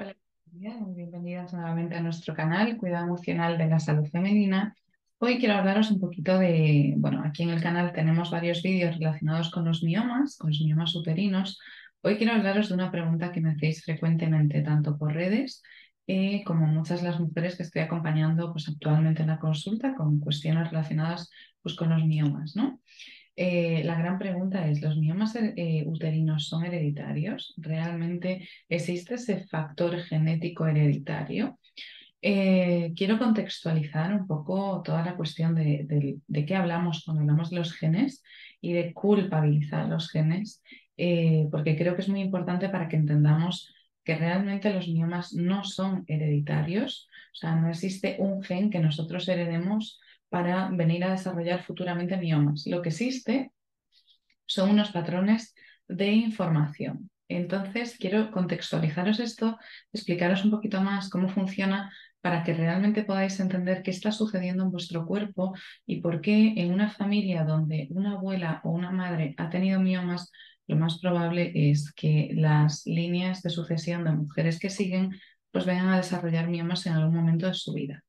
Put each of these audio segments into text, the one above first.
Hola, bienvenidas nuevamente a nuestro canal Cuidado Emocional de la Salud Femenina. Hoy quiero hablaros un poquito de, bueno, aquí en el canal tenemos varios vídeos relacionados con los miomas uterinos. Hoy quiero hablaros de una pregunta que me hacéis frecuentemente, tanto por redes como muchas de las mujeres que estoy acompañando pues, actualmente en la consulta con cuestiones relacionadas pues, con los miomas, ¿no? La gran pregunta es, ¿los miomas uterinos son hereditarios? ¿Realmente existe ese factor genético hereditario? Quiero contextualizar un poco toda la cuestión de qué hablamos cuando hablamos de los genes y de culpabilizar los genes, porque creo que es muy importante para que entendamos que realmente los miomas no son hereditarios, o sea, no existe un gen que nosotros heredemos para venir a desarrollar futuramente miomas. Lo que existe son unos patrones de información. Entonces, quiero contextualizaros esto, explicaros un poquito más cómo funciona para que realmente podáis entender qué está sucediendo en vuestro cuerpo y por qué en una familia donde una abuela o una madre ha tenido miomas, lo más probable es que las líneas de sucesión de mujeres que siguen pues vengan a desarrollar miomas en algún momento de su vida.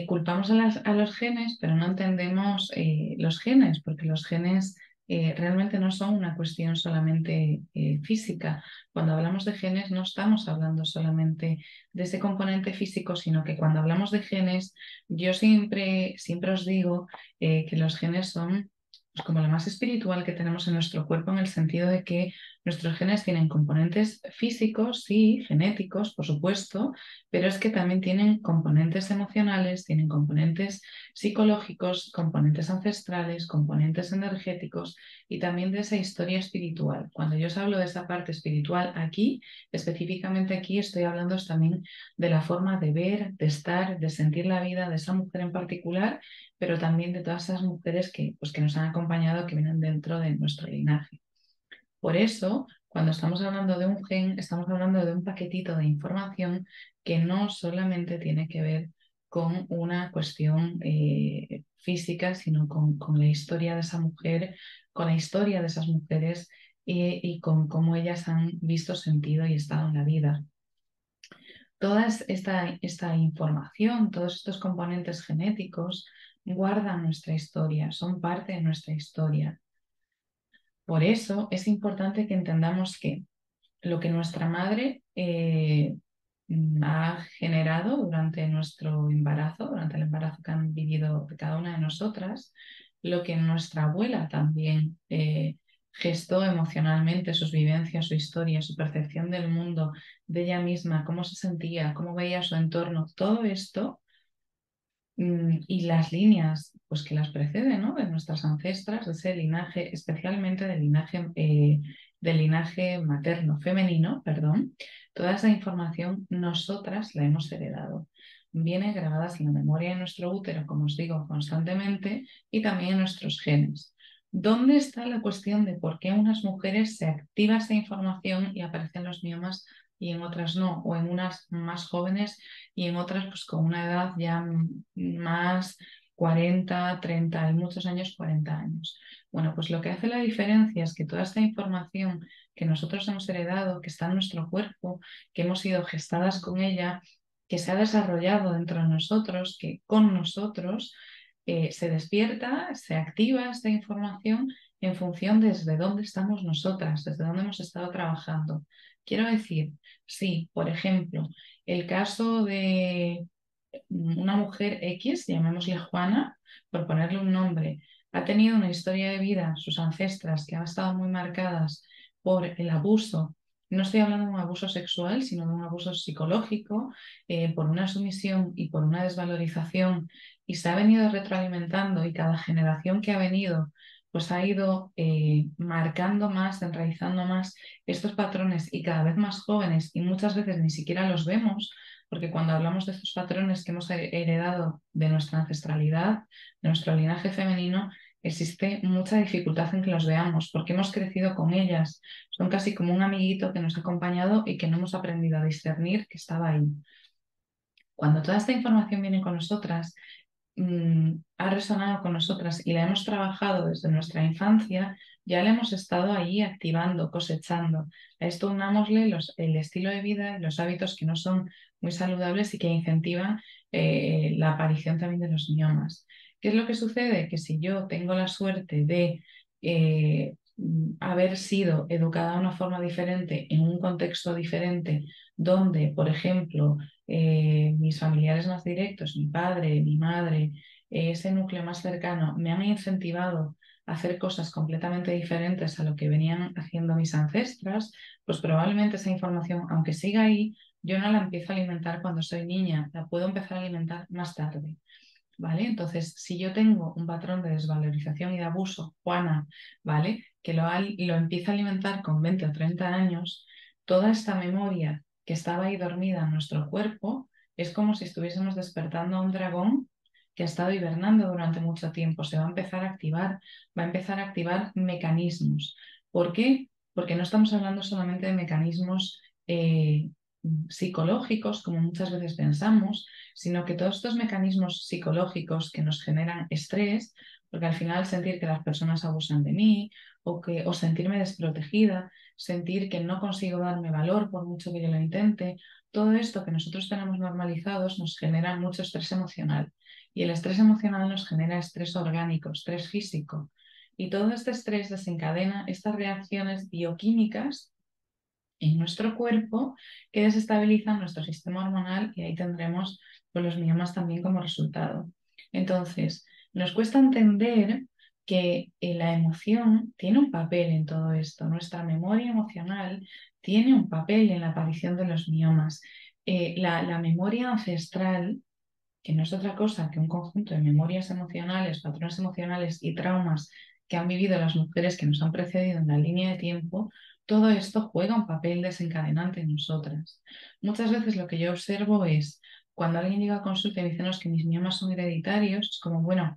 Culpamos a los genes, pero no entendemos los genes, porque los genes realmente no son una cuestión solamente física. Cuando hablamos de genes no estamos hablando solamente de ese componente físico, sino que cuando hablamos de genes, yo siempre os digo que los genes son pues, como lo más espiritual que tenemos en nuestro cuerpo, en el sentido de que nuestros genes tienen componentes físicos, sí, genéticos, por supuesto, pero es que también tienen componentes emocionales, tienen componentes psicológicos, componentes ancestrales, componentes energéticos y también de esa historia espiritual. Cuando yo os hablo de esa parte espiritual aquí, específicamente aquí estoy hablando también de la forma de ver, de estar, de sentir la vida de esa mujer en particular, pero también de todas esas mujeres que nos han acompañado, que vienen dentro de nuestro linaje. Por eso, cuando estamos hablando de un gen, estamos hablando de un paquetito de información que no solamente tiene que ver con una cuestión física, sino con la historia de esa mujer, con la historia de esas mujeres y con cómo ellas han visto sentido y estado en la vida. Toda esta información, todos estos componentes genéticos guardan nuestra historia, son parte de nuestra historia. Por eso es importante que entendamos que lo que nuestra madre ha generado durante nuestro embarazo, durante el embarazo que han vivido cada una de nosotras, lo que nuestra abuela también gestó emocionalmente, sus vivencias, su historia, su percepción del mundo, de ella misma, cómo se sentía, cómo veía su entorno, todo esto y las líneas pues, que las preceden, ¿no? De nuestras ancestras, de ese linaje, especialmente del linaje materno, femenino, perdón, toda esa información nosotras la hemos heredado. Viene grabadas en la memoria de nuestro útero, como os digo, constantemente, y también en nuestros genes. ¿Dónde está la cuestión de por qué en unas mujeres se activa esa información y aparecen los miomas y en otras no? O en unas más jóvenes y en otras pues con una edad ya más 40 30 hay muchos años 40 años. Bueno, pues lo que hace la diferencia es que toda esta información que nosotros hemos heredado, que está en nuestro cuerpo, que hemos sido gestadas con ella, que se ha desarrollado dentro de nosotros, que con nosotros se despierta, se activa esta información en función desde dónde estamos nosotras, desde dónde hemos estado trabajando. Quiero decir, sí, por ejemplo, el caso de una mujer X, llamémosle Juana, por ponerle un nombre, ha tenido una historia de vida, sus ancestras, que han estado muy marcadas por el abuso. No estoy hablando de un abuso sexual, sino de un abuso psicológico, por una sumisión y por una desvalorización, y se ha venido retroalimentando y cada generación que ha venido pues ha ido marcando más, enraizando más estos patrones y cada vez más jóvenes y muchas veces ni siquiera los vemos porque cuando hablamos de estos patrones que hemos heredado de nuestra ancestralidad, de nuestro linaje femenino, existe mucha dificultad en que los veamos, porque hemos crecido con ellas. Son casi como un amiguito que nos ha acompañado y que no hemos aprendido a discernir que estaba ahí. Cuando toda esta información viene con nosotras, ha resonado con nosotras y la hemos trabajado desde nuestra infancia, ya le hemos estado ahí activando, cosechando. A esto unámosle el estilo de vida y los hábitos que no son muy saludables y que incentivan la aparición también de los miomas. ¿Qué es lo que sucede? Que si yo tengo la suerte de haber sido educada de una forma diferente, en un contexto diferente, donde, por ejemplo, mis familiares más directos, mi padre, mi madre, ese núcleo más cercano, me han incentivado a hacer cosas completamente diferentes a lo que venían haciendo mis ancestras, pues probablemente esa información, aunque siga ahí, yo no la empiezo a alimentar cuando soy niña, la puedo empezar a alimentar más tarde. ¿Vale? Entonces, si yo tengo un patrón de desvalorización y de abuso, Juana, ¿vale? Que lo empieza a alimentar con 20 o 30 años, toda esta memoria que estaba ahí dormida en nuestro cuerpo es como si estuviésemos despertando a un dragón que ha estado hibernando durante mucho tiempo. Se va a empezar a activar, va a empezar a activar mecanismos. ¿Por qué? Porque no estamos hablando solamente de mecanismos psicológicos, como muchas veces pensamos, sino que todos estos mecanismos psicológicos que nos generan estrés, porque al final sentir que las personas abusan de mí o sentirme desprotegida, sentir que no consigo darme valor por mucho que yo lo intente, todo esto que nosotros tenemos normalizados nos genera mucho estrés emocional y el estrés emocional nos genera estrés orgánico, estrés físico. Y todo este estrés desencadena estas reacciones bioquímicas en nuestro cuerpo que desestabilizan nuestro sistema hormonal y ahí tendremos pues, los miomas también como resultado. Entonces, nos cuesta entender que la emoción tiene un papel en todo esto. Nuestra memoria emocional tiene un papel en la aparición de los miomas. La memoria ancestral, que no es otra cosa que un conjunto de memorias emocionales, patrones emocionales y traumas que han vivido las mujeres que nos han precedido en la línea de tiempo, todo esto juega un papel desencadenante en nosotras. Muchas veces lo que yo observo es cuando alguien llega a consulta y me dice, "No, es que mis miomas son hereditarios", es como, bueno,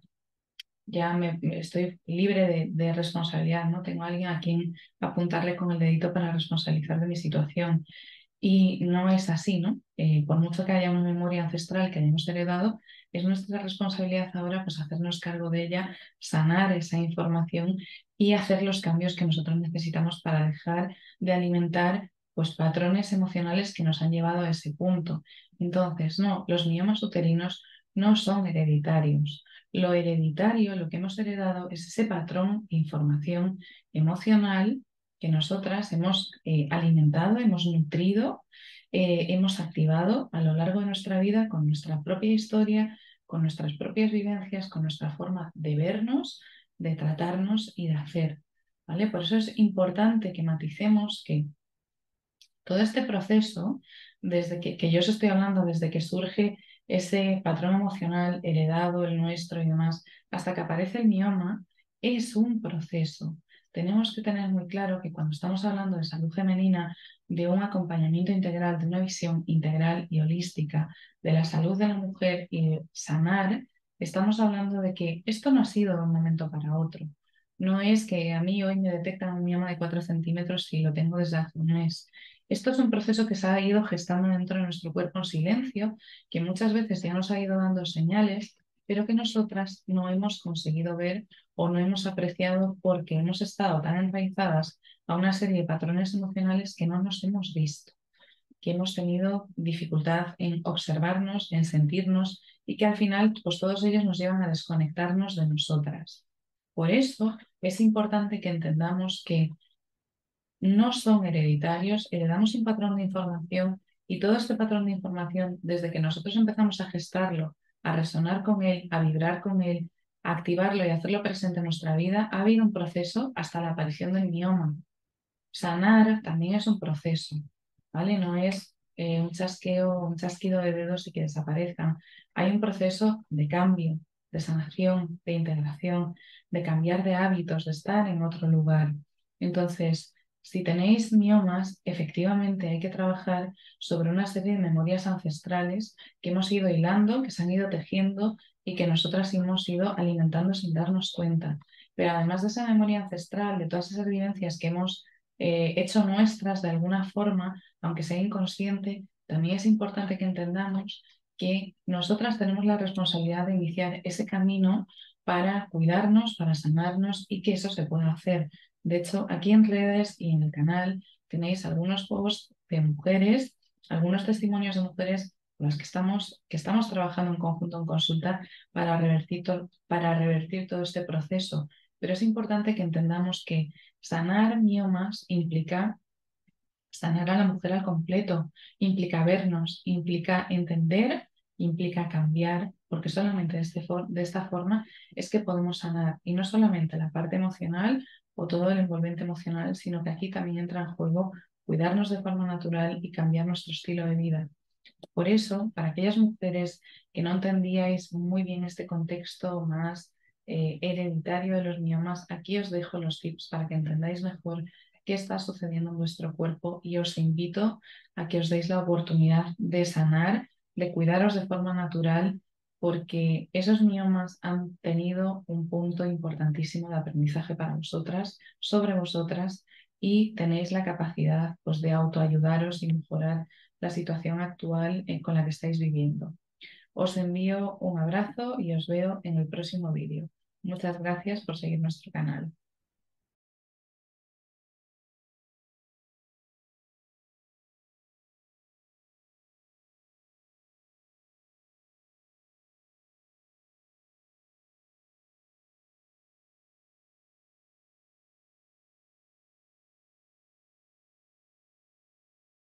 ya estoy libre de responsabilidad, ¿no? Tengo a alguien a quien apuntarle con el dedito para responsabilizar de mi situación. Y no es así, ¿no? Por mucho que haya una memoria ancestral que hayamos heredado, es nuestra responsabilidad ahora pues hacernos cargo de ella, sanar esa información y hacer los cambios que nosotros necesitamos para dejar de alimentar pues patrones emocionales que nos han llevado a ese punto. Entonces, no, los miomas uterinos no son hereditarios. Lo hereditario, lo que hemos heredado, es ese patrón de información emocional que nosotras hemos alimentado, hemos nutrido, hemos activado a lo largo de nuestra vida con nuestra propia historia, con nuestras propias vivencias, con nuestra forma de vernos, de tratarnos y de hacer. ¿Vale? Por eso es importante que maticemos que todo este proceso, desde que yo os estoy hablando, desde que surge ese patrón emocional heredado, el nuestro y demás, hasta que aparece el mioma, es un proceso. Tenemos que tener muy claro que cuando estamos hablando de salud femenina, de un acompañamiento integral, de una visión integral y holística de la salud de la mujer y de sanar, estamos hablando de que esto no ha sido de un momento para otro. No es que a mí hoy me detectan un mioma de 4 centímetros y lo tengo desde hace un mes. Esto es un proceso que se ha ido gestando dentro de nuestro cuerpo en silencio, que muchas veces ya nos ha ido dando señales, pero que nosotras no hemos conseguido ver o no hemos apreciado porque hemos estado tan enraizadas a una serie de patrones emocionales que no nos hemos visto, que hemos tenido dificultad en observarnos, en sentirnos y que al final pues todos ellos nos llevan a desconectarnos de nosotras. Por eso es importante que entendamos que no son hereditarios, heredamos un patrón de información y todo este patrón de información, desde que nosotros empezamos a gestarlo, a resonar con él, a vibrar con él, a activarlo y a hacerlo presente en nuestra vida, ha habido un proceso hasta la aparición del mioma. Sanar también es un proceso, ¿vale? No es un chasqueo, un chasquido de dedos y que desaparezcan. Hay un proceso de cambio, de sanación, de integración, de cambiar de hábitos, de estar en otro lugar. Entonces, si tenéis miomas, efectivamente hay que trabajar sobre una serie de memorias ancestrales que hemos ido hilando, que se han ido tejiendo y que nosotras hemos ido alimentando sin darnos cuenta. Pero además de esa memoria ancestral, de todas esas vivencias que hemos hecho nuestras de alguna forma, aunque sea inconsciente, también es importante que entendamos que nosotras tenemos la responsabilidad de iniciar ese camino para cuidarnos, para sanarnos y que eso se pueda hacer. De hecho, aquí en redes y en el canal tenéis algunos posts de mujeres, algunos testimonios de mujeres con las que estamos trabajando en conjunto en consulta para revertir todo este proceso. Pero es importante que entendamos que sanar miomas implica sanar a la mujer al completo, implica vernos, implica entender, implica cambiar, porque solamente de esta forma es que podemos sanar. Y no solamente la parte emocional o todo el envolvente emocional, sino que aquí también entra en juego cuidarnos de forma natural y cambiar nuestro estilo de vida. Por eso, para aquellas mujeres que no entendíais muy bien este contexto más hereditario de los miomas, aquí os dejo los tips para que entendáis mejor qué está sucediendo en vuestro cuerpo y os invito a que os deis la oportunidad de sanar, de cuidaros de forma natural, porque esos miomas han tenido un punto importantísimo de aprendizaje para vosotras, sobre vosotras, y tenéis la capacidad, pues, de autoayudaros y mejorar la situación actual con la que estáis viviendo. Os envío un abrazo y os veo en el próximo vídeo. Muchas gracias por seguir nuestro canal.